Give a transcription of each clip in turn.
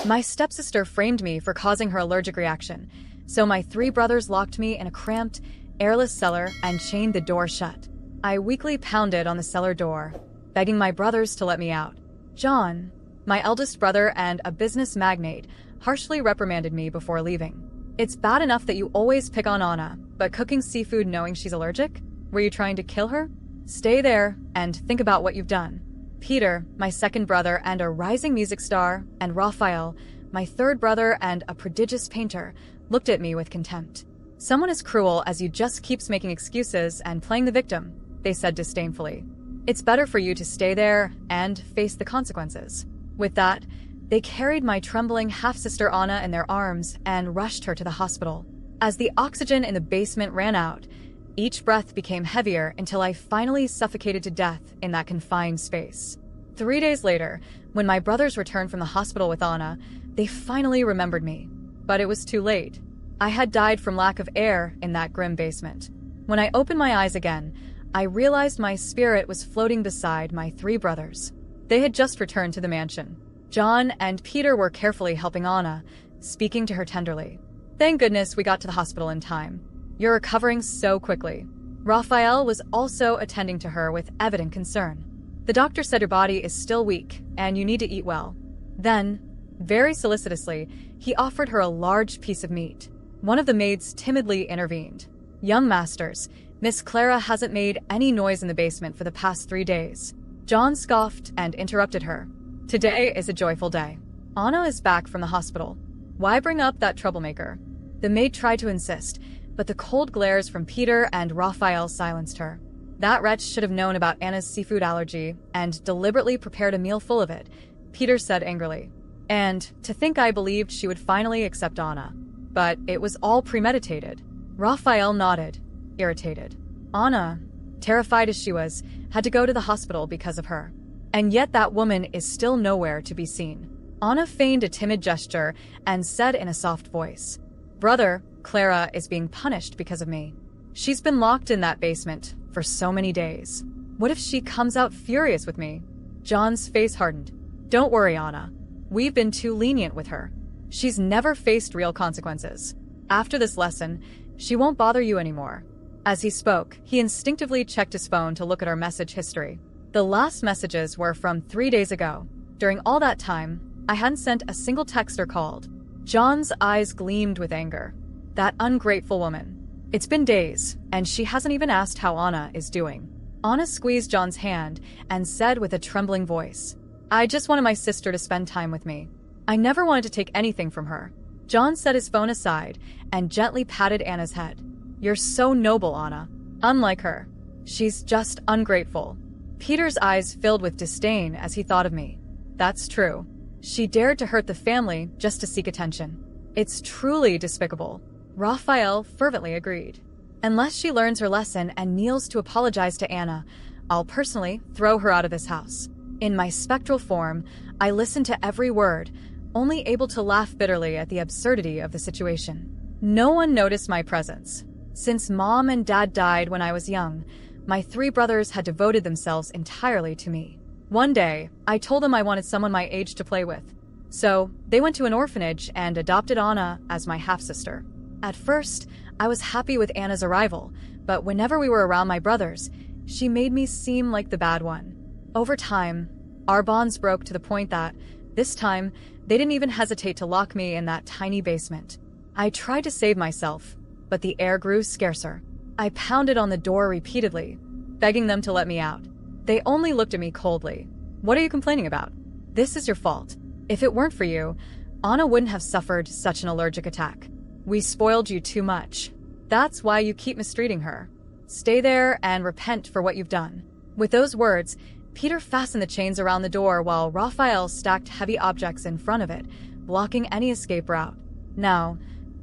My stepsister framed me for causing her allergic reaction, so my 3 brothers locked me in a cramped, airless cellar and chained the door shut. I weakly pounded on the cellar door, begging my brothers to let me out. John, my eldest brother and a business magnate, harshly reprimanded me before leaving. It's bad enough that you always pick on Anna, but cooking seafood knowing she's allergic? Were you trying to kill her? Stay there and think about what you've done. Peter, my second brother and a rising music star, and Raphael, my third brother and a prodigious painter, looked at me with contempt. Someone as cruel as you just keeps making excuses and playing the victim, they said disdainfully. It's better for you to stay there and face the consequences. With that, they carried my trembling half-sister Anna in their arms and rushed her to the hospital. As the oxygen in the basement ran out, each breath became heavier until I finally suffocated to death in that confined space. 3 days later, when my brothers returned from the hospital with Anna, they finally remembered me. But it was too late. I had died from lack of air in that grim basement. When I opened my eyes again, I realized my spirit was floating beside my 3 brothers. They had just returned to the mansion. John and Peter were carefully helping Anna, speaking to her tenderly. Thank goodness we got to the hospital in time. You're recovering so quickly. Raphael was also attending to her with evident concern. The doctor said your body is still weak and you need to eat well. Then, very solicitously, he offered her a large piece of meat. One of the maids timidly intervened. Young masters, Miss Clara hasn't made any noise in the basement for the past 3 days. John scoffed and interrupted her. Today is a joyful day. Anna is back from the hospital. Why bring up that troublemaker? The maid tried to insist, but the cold glares from Peter and Raphael silenced her. That wretch should have known about Anna's seafood allergy and deliberately prepared a meal full of it, Peter said angrily. And to think I believed she would finally accept Anna. But it was all premeditated. Raphael nodded, irritated. Anna, terrified as she was, had to go to the hospital because of her. And yet that woman is still nowhere to be seen. Anna feigned a timid gesture and said in a soft voice, Brother, Clara is being punished because of me. She's been locked in that basement for so many days. What if she comes out furious with me? John's face hardened. Don't worry, Anna. We've been too lenient with her. She's never faced real consequences. After this lesson, she won't bother you anymore. As he spoke, he instinctively checked his phone to look at our message history. The last messages were from 3 days ago. During all that time, I hadn't sent a single text or called. John's eyes gleamed with anger. That ungrateful woman. It's been days, and she hasn't even asked how Anna is doing. Anna squeezed John's hand and said with a trembling voice, I just wanted my sister to spend time with me. I never wanted to take anything from her. John set his phone aside and gently patted Anna's head. You're so noble, Anna. Unlike her. She's just ungrateful. Peter's eyes filled with disdain as he thought of me. That's true. She dared to hurt the family just to seek attention. It's truly despicable. Raphael fervently agreed. Unless she learns her lesson and kneels to apologize to Anna, I'll personally throw her out of this house. In my spectral form, I listened to every word, only able to laugh bitterly at the absurdity of the situation. No one noticed my presence. Since Mom and Dad died when I was young, my 3 brothers had devoted themselves entirely to me. One day, I told them I wanted someone my age to play with. So, they went to an orphanage and adopted Anna as my half-sister. At first, I was happy with Anna's arrival, but whenever we were around my brothers, she made me seem like the bad one. Over time, our bonds broke to the point that, this time, they didn't even hesitate to lock me in that tiny basement. I tried to save myself, but the air grew scarcer. I pounded on the door repeatedly, begging them to let me out. They only looked at me coldly. What are you complaining about? This is your fault. If it weren't for you, Anna wouldn't have suffered such an allergic attack. We spoiled you too much. That's why you keep mistreating her. Stay there and repent for what you've done. With those words, Peter fastened the chains around the door while Raphael stacked heavy objects in front of it, blocking any escape route. Now,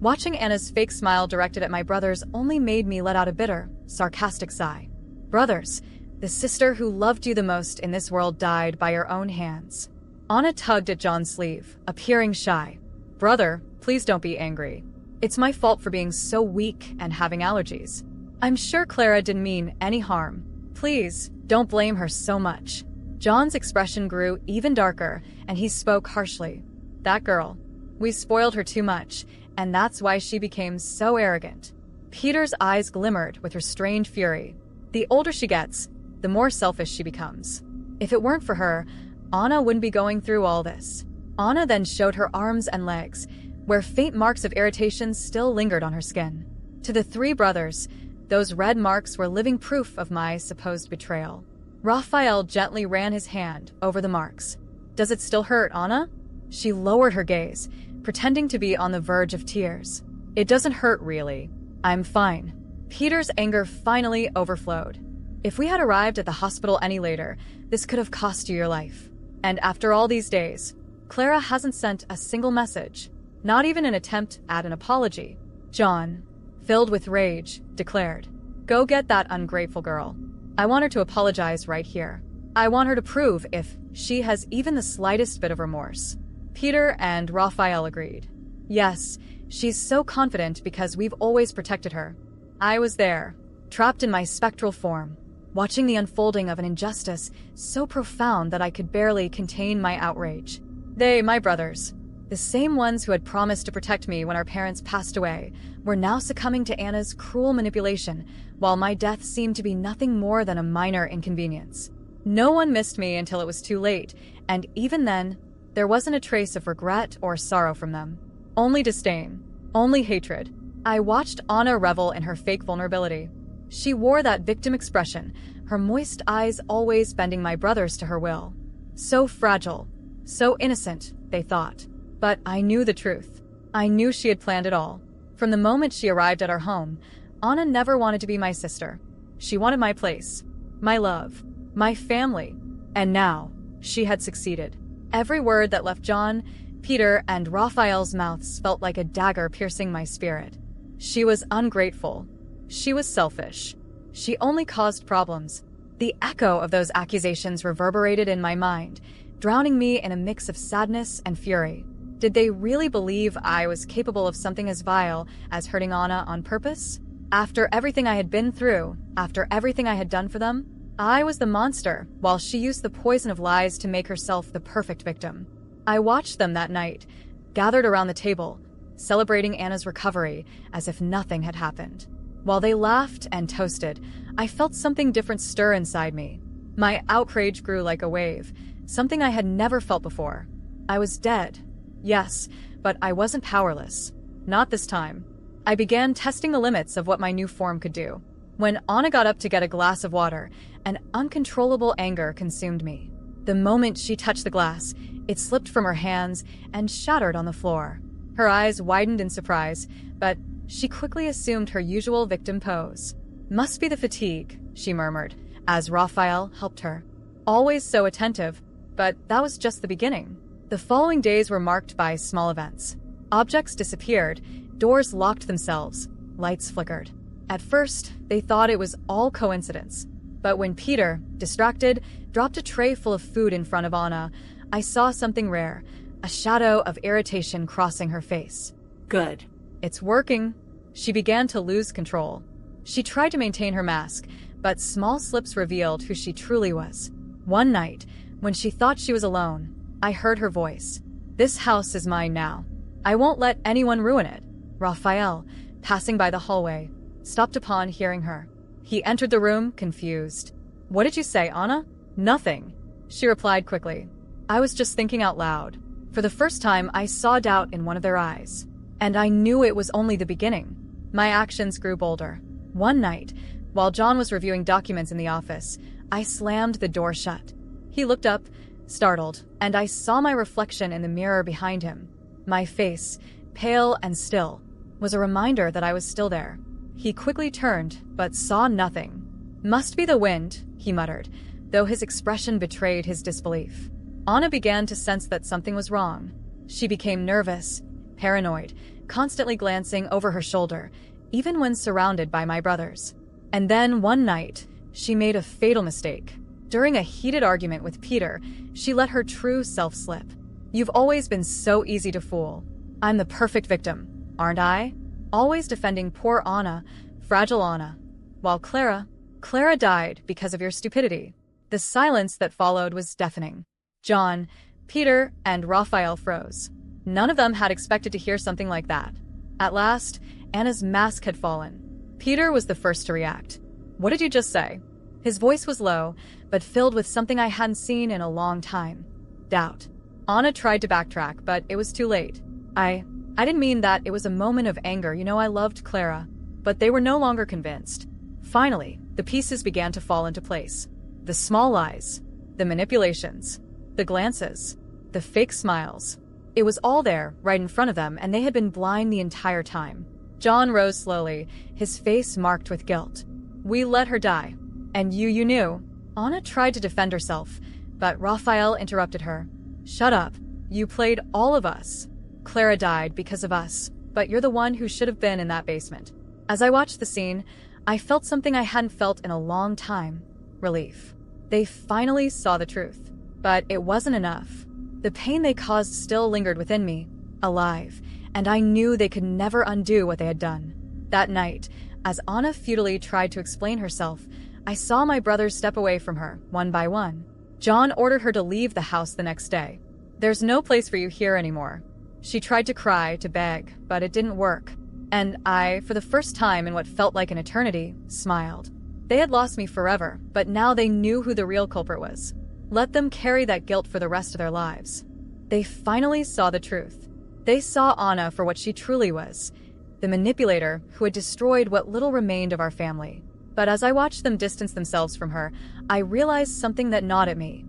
watching Anna's fake smile directed at my brothers only made me let out a bitter, sarcastic sigh. Brothers, the sister who loved you the most in this world died by your own hands. Anna tugged at John's sleeve, appearing shy. Brother, please don't be angry. It's my fault for being so weak and having allergies. I'm sure Clara didn't mean any harm. Please, don't blame her so much. John's expression grew even darker, and he spoke harshly. That girl. We spoiled her too much, and that's why she became so arrogant. Peter's eyes glimmered with restrained fury. The older she gets, the more selfish she becomes. If it weren't for her, Anna wouldn't be going through all this. Anna then showed her arms and legs, where faint marks of irritation still lingered on her skin. To the three brothers, those red marks were living proof of my supposed betrayal. Raphael gently ran his hand over the marks. Does it still hurt, Anna? She lowered her gaze, pretending to be on the verge of tears. It doesn't hurt, really. I'm fine. Peter's anger finally overflowed. If we had arrived at the hospital any later, this could have cost you your life. And after all these days, Clara hasn't sent a single message, not even an attempt at an apology. John, filled with rage, declared, "Go get that ungrateful girl. I want her to apologize right here. I want her to prove if she has even the slightest bit of remorse." Peter and Raphael agreed. Yes, she's so confident because we've always protected her. I was there, trapped in my spectral form, watching the unfolding of an injustice so profound that I could barely contain my outrage. They, my brothers, the same ones who had promised to protect me when our parents passed away, were now succumbing to Anna's cruel manipulation, while my death seemed to be nothing more than a minor inconvenience. No one missed me until it was too late, and even then, there wasn't a trace of regret or sorrow from them. Only disdain, only hatred. I watched Anna revel in her fake vulnerability. She wore that victim expression, her moist eyes always bending my brothers to her will. So fragile, so innocent, they thought. But I knew the truth. I knew she had planned it all. From the moment she arrived at our home, Anna never wanted to be my sister. She wanted my place, my love, my family. And now, she had succeeded. Every word that left John, Peter, and Raphael's mouths felt like a dagger piercing my spirit. She was ungrateful. She was selfish. She only caused problems. The echo of those accusations reverberated in my mind, drowning me in a mix of sadness and fury. Did they really believe I was capable of something as vile as hurting Anna on purpose? After everything I had been through, after everything I had done for them, I was the monster, while she used the poison of lies to make herself the perfect victim. I watched them that night, gathered around the table, celebrating Anna's recovery as if nothing had happened. While they laughed and toasted, I felt something different stir inside me. My outrage grew like a wave, something I had never felt before. I was dead. Yes, but I wasn't powerless. Not this time. I began testing the limits of what my new form could do. When Anna got up to get a glass of water, an uncontrollable anger consumed me. The moment she touched the glass, it slipped from her hands and shattered on the floor. Her eyes widened in surprise, but she quickly assumed her usual victim pose. "Must be the fatigue," she murmured, as Raphael helped her. Always so attentive, but that was just the beginning. The following days were marked by small events. Objects disappeared, doors locked themselves, lights flickered. At first, they thought it was all coincidence. But when Peter, distracted, dropped a tray full of food in front of Anna, I saw something rare, a shadow of irritation crossing her face. Good. It's working. She began to lose control. She tried to maintain her mask, but small slips revealed who she truly was. One night, when she thought she was alone, I heard her voice. "This house is mine now. I won't let anyone ruin it." Raphael, passing by the hallway, stopped upon hearing her. He entered the room, confused. "What did you say, Anna?" "Nothing," she replied quickly. "I was just thinking out loud." For the first time, I saw doubt in one of their eyes. And I knew it was only the beginning. My actions grew bolder. One night, while John was reviewing documents in the office, I slammed the door shut. He looked up, startled, and I saw my reflection in the mirror behind him. My face, pale and still, was a reminder that I was still there. He quickly turned, but saw nothing. "Must be the wind," he muttered, though his expression betrayed his disbelief. Anna began to sense that something was wrong. She became nervous, paranoid, constantly glancing over her shoulder, even when surrounded by my brothers. And then one night, she made a fatal mistake. During a heated argument with Peter, she let her true self slip. "You've always been so easy to fool. I'm the perfect victim, aren't I? Always defending poor Anna, fragile Anna. While Clara died because of your stupidity." The silence that followed was deafening. John, Peter, and Raphael froze. None of them had expected to hear something like that. At last, Anna's mask had fallen. Peter was the first to react. "What did you just say?" His voice was low, but filled with something I hadn't seen in a long time. Doubt. Anna tried to backtrack, but it was too late. I didn't mean that. It was a moment of anger. I loved Clara. But they were no longer convinced. Finally, the pieces began to fall into place. The small lies, the manipulations, the glances, the fake smiles. It was all there, right in front of them, and they had been blind the entire time. John rose slowly, his face marked with guilt. "We let her die. And you knew." Anna tried to defend herself, but Raphael interrupted her. "Shut up. You played all of us. Clara died because of us, but you're the one who should have been in that basement." As I watched the scene, I felt something I hadn't felt in a long time. Relief. They finally saw the truth. But it wasn't enough. The pain they caused still lingered within me, alive, and I knew they could never undo what they had done. That night, as Anna futilely tried to explain herself, I saw my brothers step away from her, one by one. John ordered her to leave the house the next day. "There's no place for you here anymore." She tried to cry, to beg, but it didn't work. And I, for the first time in what felt like an eternity, smiled. They had lost me forever, but now they knew who the real culprit was. Let them carry that guilt for the rest of their lives. They finally saw the truth. They saw Anna for what she truly was, the manipulator who had destroyed what little remained of our family. But as I watched them distance themselves from her, I realized something that gnawed at me.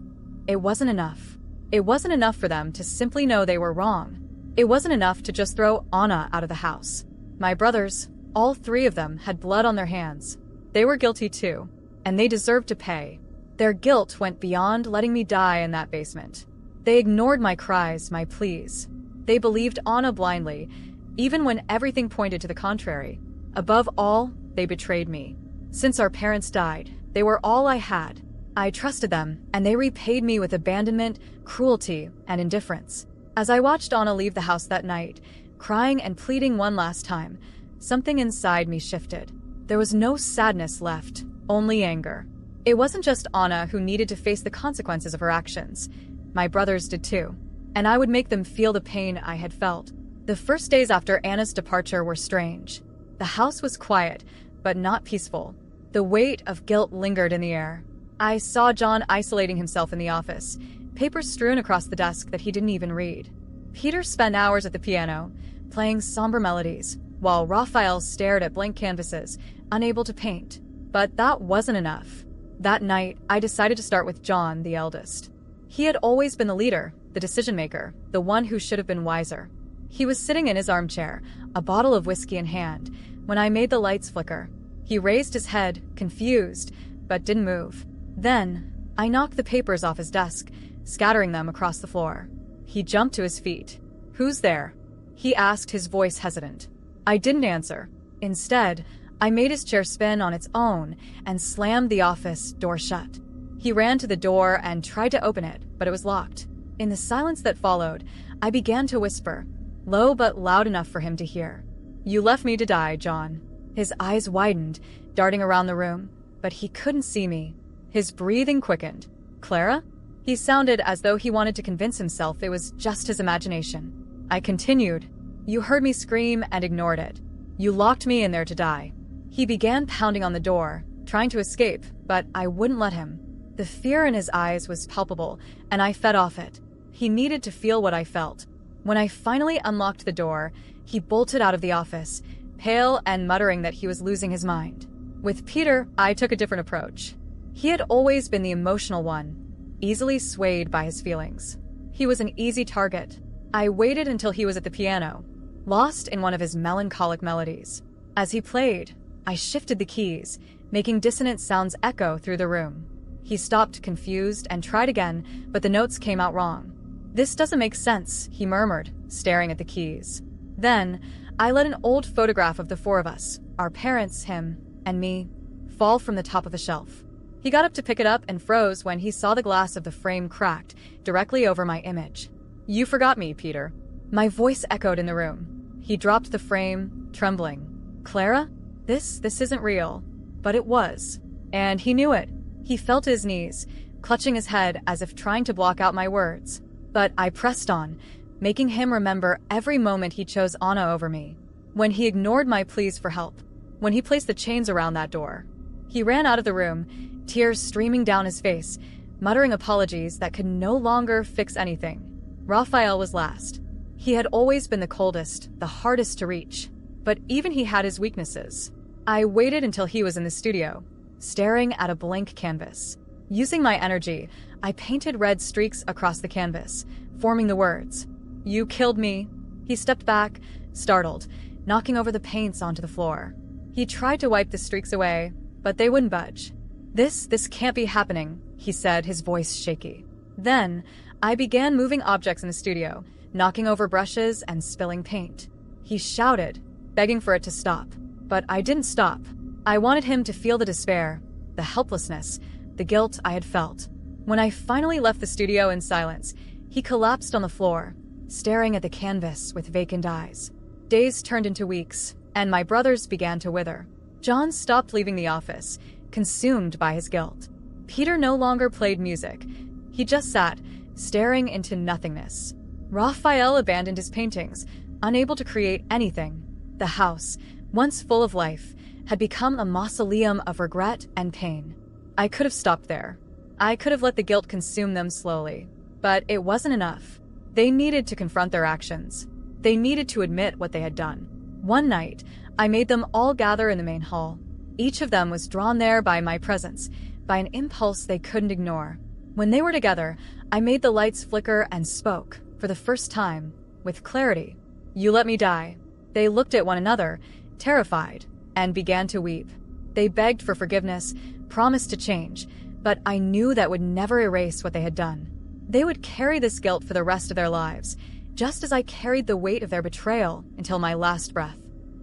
It wasn't enough. It wasn't enough for them to simply know they were wrong. It wasn't enough to just throw Anna out of the house. My brothers, all three of them, had blood on their hands. They were guilty too, and they deserved to pay. Their guilt went beyond letting me die in that basement. They ignored my cries, my pleas. They believed Anna blindly, even when everything pointed to the contrary. Above all, they betrayed me. Since our parents died, they were all I had. I trusted them, and they repaid me with abandonment, cruelty, and indifference. As I watched Anna leave the house that night, crying and pleading one last time, something inside me shifted. There was no sadness left, only anger. It wasn't just Anna who needed to face the consequences of her actions. My brothers did too, and I would make them feel the pain I had felt. The first days after Anna's departure were strange. The house was quiet, but not peaceful. The weight of guilt lingered in the air. I saw John isolating himself in the office, papers strewn across the desk that he didn't even read. Peter spent hours at the piano, playing somber melodies, while Raphael stared at blank canvases, unable to paint. But that wasn't enough. That night, I decided to start with John, the eldest. He had always been the leader, the decision-maker, the one who should have been wiser. He was sitting in his armchair, a bottle of whiskey in hand, when I made the lights flicker. He raised his head, confused, but didn't move. Then, I knocked the papers off his desk, scattering them across the floor. He jumped to his feet. "Who's there?" he asked, his voice hesitant. I didn't answer. Instead, I made his chair spin on its own and slammed the office door shut. He ran to the door and tried to open it, but it was locked. In the silence that followed, I began to whisper, low but loud enough for him to hear. "You left me to die, John." His eyes widened, darting around the room, but he couldn't see me. His breathing quickened. "Clara?" He sounded as though he wanted to convince himself it was just his imagination. I continued, "You heard me scream and ignored it. You locked me in there to die." He began pounding on the door, trying to escape, but I wouldn't let him. The fear in his eyes was palpable, and I fed off it. He needed to feel what I felt. When I finally unlocked the door, he bolted out of the office, pale and muttering that he was losing his mind. With Peter, I took a different approach. He had always been the emotional one, easily swayed by his feelings. He was an easy target. I waited until he was at the piano, lost in one of his melancholic melodies. As he played, I shifted the keys, making dissonant sounds echo through the room. He stopped, confused, and tried again, but the notes came out wrong. "This doesn't make sense," he murmured, staring at the keys. Then, I let an old photograph of the four of us, our parents, him, and me, fall from the top of the shelf. He got up to pick it up and froze when he saw the glass of the frame cracked, directly over my image. "You forgot me, Peter." My voice echoed in the room. He dropped the frame, trembling. "Clara? This isn't real." But it was. And he knew it. He fell to his knees, clutching his head as if trying to block out my words. But I pressed on, making him remember every moment he chose Anna over me. When he ignored my pleas for help, when he placed the chains around that door. He ran out of the room, tears streaming down his face, muttering apologies that could no longer fix anything. Raphael was last. He had always been the coldest, the hardest to reach. But even he had his weaknesses. I waited until he was in the studio, staring at a blank canvas. Using my energy, I painted red streaks across the canvas, forming the words, "You killed me." He stepped back, startled, knocking over the paints onto the floor. He tried to wipe the streaks away, but they wouldn't budge. This can't be happening," he said, his voice shaky. Then, I began moving objects in the studio, knocking over brushes and spilling paint. He shouted, begging for it to stop. But I didn't stop. I wanted him to feel the despair, the helplessness, the guilt I had felt. When I finally left the studio in silence, he collapsed on the floor, staring at the canvas with vacant eyes. Days turned into weeks, and my brothers began to wither. John stopped leaving the office, consumed by his guilt. Peter no longer played music. He just sat, staring into nothingness. Raphael abandoned his paintings, unable to create anything. The house, once full of life, had become a mausoleum of regret and pain. I could have stopped there. I could have let the guilt consume them slowly. But it wasn't enough. They needed to confront their actions. They needed to admit what they had done. One night, I made them all gather in the main hall. Each of them was drawn there by my presence, by an impulse they couldn't ignore. When they were together, I made the lights flicker and spoke, for the first time, with clarity. "You let me die." They looked at one another, terrified, and began to weep. They begged for forgiveness, promised to change, but I knew that would never erase what they had done. They would carry this guilt for the rest of their lives, just as I carried the weight of their betrayal until my last breath.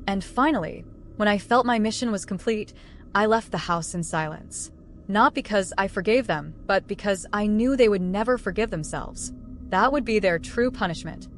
And finally, when I felt my mission was complete, I left the house in silence. Not because I forgave them, but because I knew they would never forgive themselves. That would be their true punishment.